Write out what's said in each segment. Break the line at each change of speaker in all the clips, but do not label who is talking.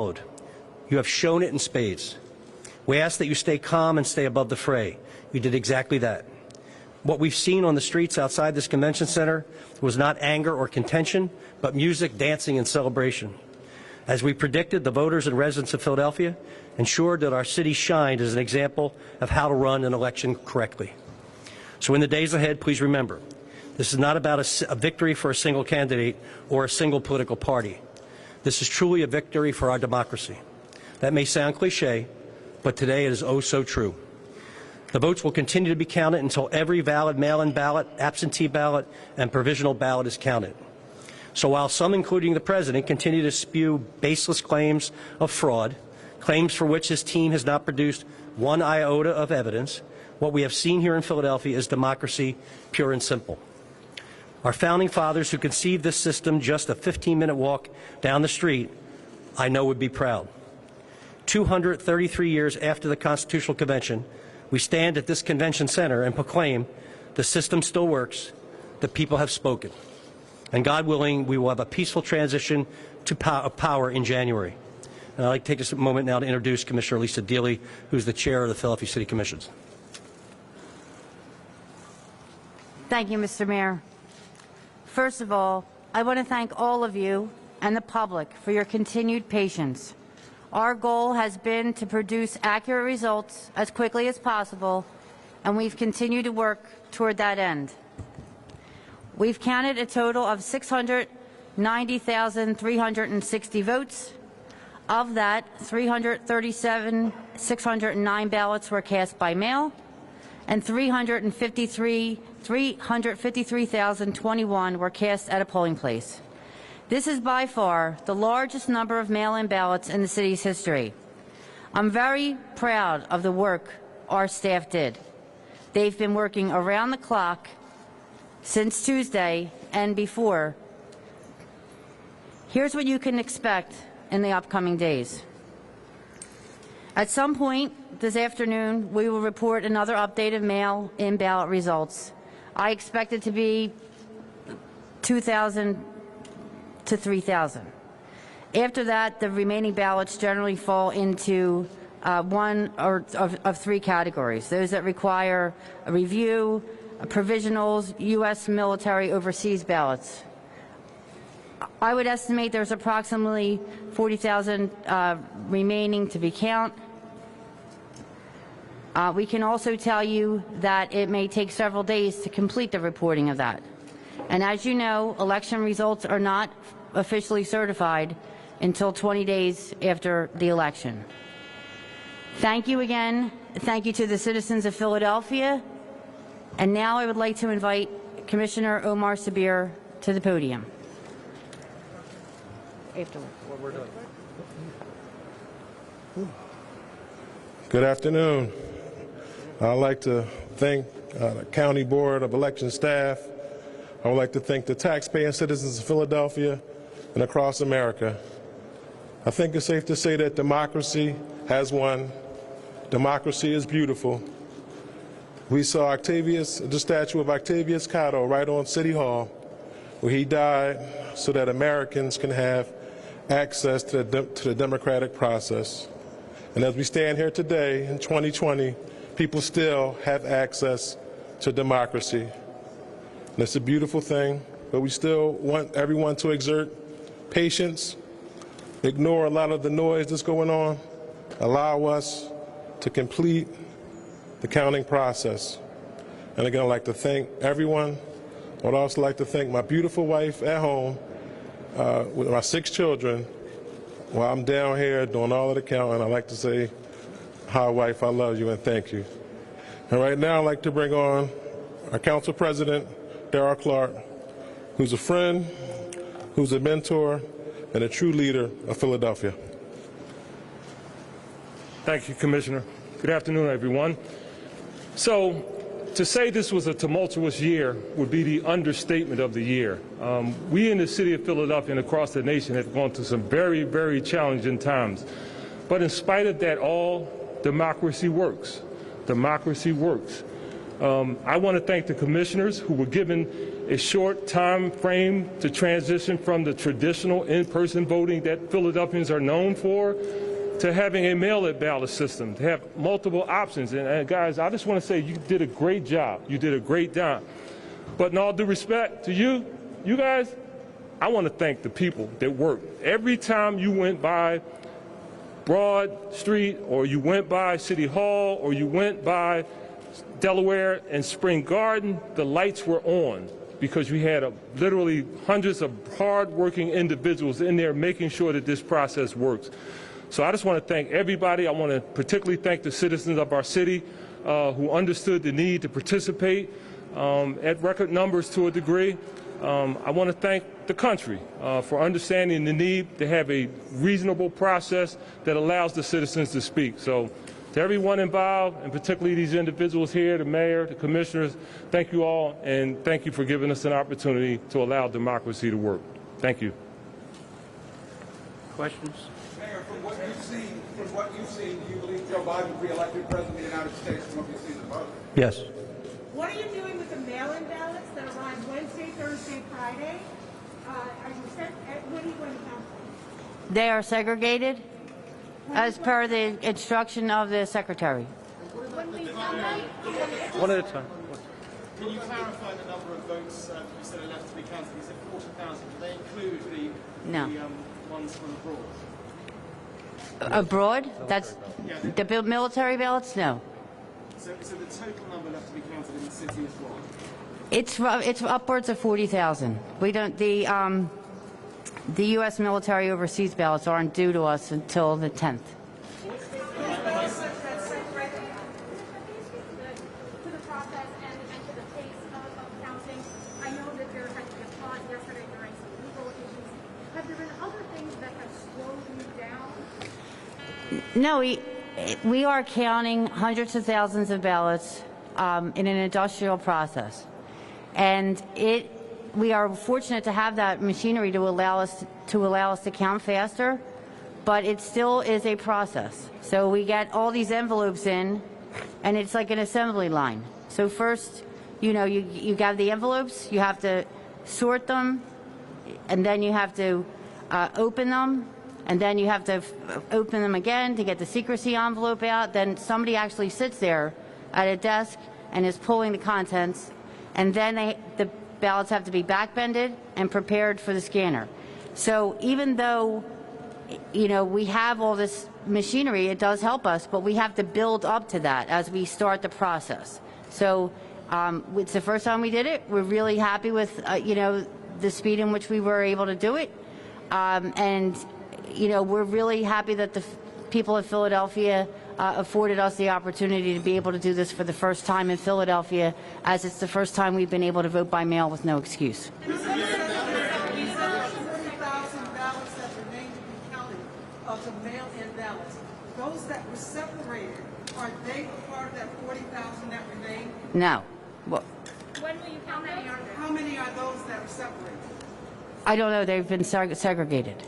You have shown it in spades. We ask that you stay calm and stay above the fray. You did exactly that. What we've seen on the streets outside this convention center was not anger or contention, but music, dancing, and celebration. As we predicted, the voters and residents of Philadelphia ensured that our city shined as an example of how to run an election correctly. So in the days ahead, please remember, this is not about a victory for a single candidate or a single political party. This is truly a victory for our democracy. That may sound cliche, but today it is oh so true. The votes will continue to be counted until every valid mail-in ballot, absentee ballot, and provisional ballot is counted. So while some, including the President, continue to spew baseless claims of fraud, claims for which his team has not produced one iota of evidence, what we have seen here in Philadelphia is democracy, pure and simple. Our founding fathers who conceived this system just a 15-minute walk down the street, I know would be proud. 233 years after the Constitutional Convention, we stand at this convention center and proclaim the system still works, the people have spoken. And God willing, we will have a peaceful transition to power in January. And I'd like to take this moment now to introduce Commissioner Lisa Deely, who's the chair of the Philadelphia City Commissions.
Thank you, Mr. Mayor. First of all, I want to thank all of you and the public for your continued patience. Our goal has been to produce accurate results as quickly as possible, and we've continued to work toward that end. We've counted a total of 690,360 votes. Of that, 337,609 ballots were cast by mail, and 353,021 were cast at a polling place. This is by far the largest number of mail-in ballots in the city's history. I'm very proud of the work our staff did. They've been working around the clock since Tuesday and before. Here's what you can expect in the upcoming days. At some point this afternoon, we will report another update of mail-in ballot results. I expect it to be 2,000 to 3,000. After that, the remaining ballots generally fall into one of three categories: those that require a review, provisionals, U.S. military overseas ballots. I would estimate there's approximately 40,000 remaining to be counted. We can also tell you that it may take several days to complete the reporting of that. And as you know, election results are not officially certified until 20 days after the election. Thank you again. Thank you to the citizens of Philadelphia. And now I would like to invite Commissioner Omar Sabir to the podium.
Good afternoon. I'd like to thank the County Board of Election staff. I would like to thank the taxpaying citizens of Philadelphia and across America. I think it's safe to say that democracy has won. Democracy is beautiful. We saw the statue of Octavius Cotto right on City Hall, where he died so that Americans can have access to the democratic process. And as we stand here today in 2020, people still have access to democracy. And it's a beautiful thing, but we still want everyone to exert patience, ignore a lot of the noise that's going on, allow us to complete the counting process. And again, I'd like to thank everyone. I would also like to thank my beautiful wife at home with my 6 children while I'm down here doing all of the counting. I'd like to say, hi, wife, I love you and thank you. And right now, I'd like to bring on our Council President, Darrell Clark, who's a friend, who's a mentor, and a true leader of Philadelphia.
Thank you, Commissioner. Good afternoon, everyone. So, to say this was a tumultuous year would be the understatement of the year. We in the city of Philadelphia and across the nation have gone through some very, very challenging times. But in spite of that all, democracy works. Democracy works. I want to thank the commissioners who were given a short time frame to transition from the traditional in-person voting that Philadelphians are known for to having a mail-in ballot system, to have multiple options. And guys, I just want to say you did a great job. You did a great job. But in all due respect to you guys, I want to thank the people that worked. Every time you went by Broad Street, or you went by City Hall, or you went by Delaware and Spring Garden, the lights were on because we had literally hundreds of hard-working individuals in there making sure that this process works. So I just want to thank everybody. I want to particularly thank the citizens of our city who understood the need to participate at record numbers to a degree. I want to thank the country for understanding the need to have a reasonable process that allows the citizens to speak. So to everyone involved, and particularly these individuals here, the mayor, the commissioners, thank you all, and thank you for giving us an opportunity to allow democracy to work. Thank you.
Questions?
Mayor, from what you've seen, do you believe Joe Biden will be elected president of the United States from what you've seen in the vote?
Yes.
What are you doing with the mail-in ballots that arrive Wednesday, Thursday, Friday? What are you going to count them?
They are segregated as per the instruction of the secretary.
When we count them,
One at a time.
Can you clarify the number of votes you said are left to be counted? You said 40,000. Do they include
No.
the ones from abroad?
Abroad? That's the military ballots? No.
So the total number left to be counted in the city is what?
It's upwards of 40,000. We don't the U.S. military overseas ballots aren't due to us until the 10th.
to the process and to the pace of counting. I know that there had to be a pause yesterday during some legal issues. Have there been other things that have slowed you down?
No, we are counting hundreds of thousands of ballots in an industrial process, and we are fortunate to have that machinery to allow us to count faster, but it still is a process. So we get all these envelopes in, and it's like an assembly line. So first, you got the envelopes, you have to sort them, and then you have to open them, and then you have to open them again to get the secrecy envelope out. Then somebody actually sits there at a desk and is pulling the contents, and then the ballots have to be backbended and prepared for the scanner. So even though we have all this machinery, it does help us, but we have to build up to that as we start the process. So it's the first time we did it. We're really happy with the speed in which we were able to do it, and we're really happy that the people of Philadelphia afforded us the opportunity to be able to do this for the first time in Philadelphia, as it's the first time we've been able to vote by mail with no excuse.
40,000 ballots that remain to be counted of the mail-in ballots. Those that were separated, are they part of that 40,000 that remain?
No. Well,
When will you count them? How many are those that are separated?
I don't know. They've been segregated.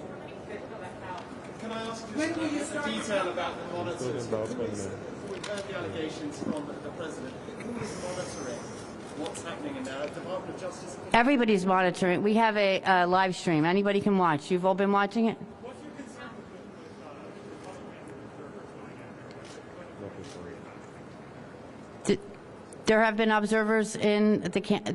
Can I ask
When will you
just a
start?
detail about the monitors? We've heard the allegations from the president. Who is monitoring what's happening in there? Department of Justice?
Everybody's monitoring. We have a live stream. Anybody can watch. You've all been watching it? There have been observers in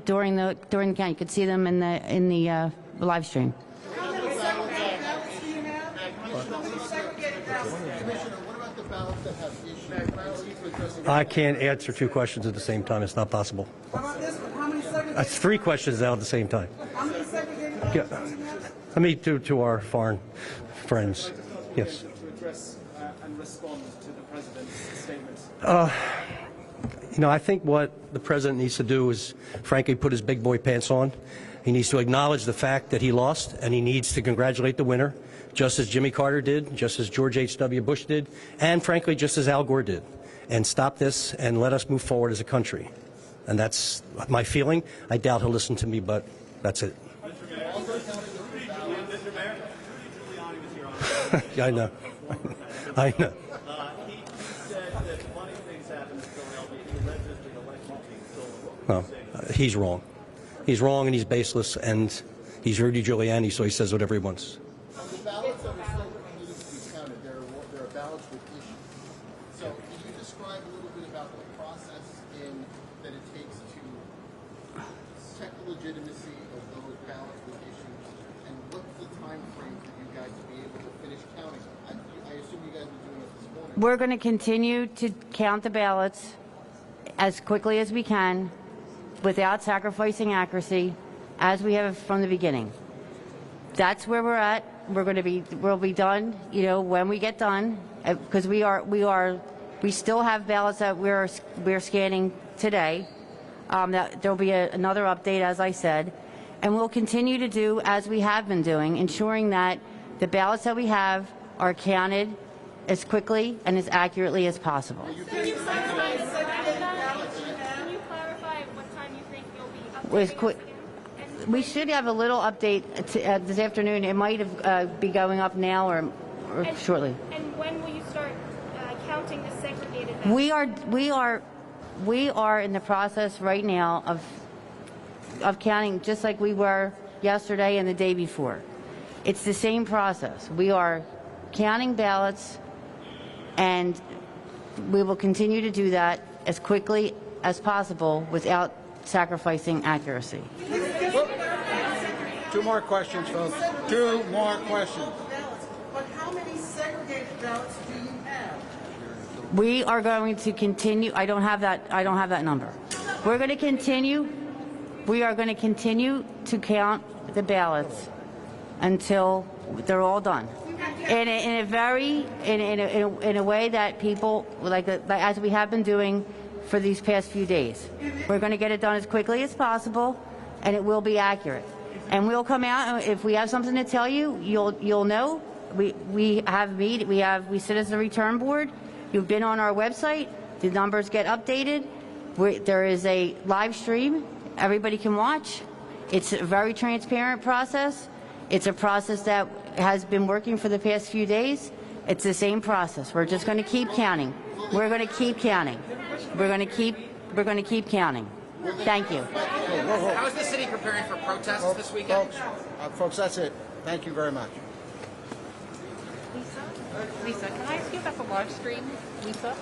during the count. You could see them in the live stream.
How many segregated ballots do you have? How many segregated ballots?
Commissioner, what about the ballots that have issues?
I can't answer two questions at the same time. It's not possible.
How about this one? How many segregated?
That's three questions now at the same time.
How many segregated ballots
Yeah.
do you have?
Let me to our foreign friends. Yes.
To address and respond to the president's statements.
I think what the president needs to do is, frankly, put his big boy pants on. He needs to acknowledge the fact that he lost, and he needs to congratulate the winner, just as Jimmy Carter did, just as George H.W. Bush did, and frankly, just as Al Gore did. And stop this and let us move forward as a country. And that's my feeling. I doubt he'll listen to me, but that's it. Yeah, I know. I know. Well, he's wrong. He's wrong and he's baseless, and he's Rudy Giuliani, so he says whatever he wants.
The ballots that are still needing to be counted, there are ballots with issues. So can you describe a little bit about the process that it takes to check the legitimacy of those ballots with issues, and what's the time frame for you guys to be able to finish counting? I assume you guys were doing it this morning.
We're going to continue to count the ballots as quickly as we can without sacrificing accuracy, as we have from the beginning. That's where we're at. We'll be done, when we get done, because we still have ballots that we're scanning today. That there'll be another update, as I said, and we'll continue to do as we have been doing, ensuring that the ballots that we have are counted as quickly and as accurately as possible.
Can you clarify what time you think you'll be updating?
We should have a little update this afternoon. It might be going up now or shortly.
And when will you start counting the segregated ballots?
We are in the process right now of counting, just like we were yesterday and the day before. It's the same process. We are counting ballots, and we will continue to do that as quickly as possible without sacrificing accuracy.
Two more questions, folks. Two more questions.
But how many segregated ballots do you have?
We are going to continue. I don't have that number. We're going to continue. We are going to continue to count the ballots until they're all done. In a way that people as we have been doing for these past few days. We're going to get it done as quickly as possible, and it will be accurate. And we'll come out, and if we have something to tell you, you'll know. We sit as a return board. You've been on our website. The numbers get updated. There is a live stream. Everybody can watch. It's a very transparent process. It's a process that has been working for the past few days. It's the same process. We're just going to keep counting. We're going to keep counting. We're going to keep counting. Thank you.
How is the city preparing for protests this weekend?
Folks, that's it. Thank you very much.
Lisa, can I ask you about the live stream? Lisa?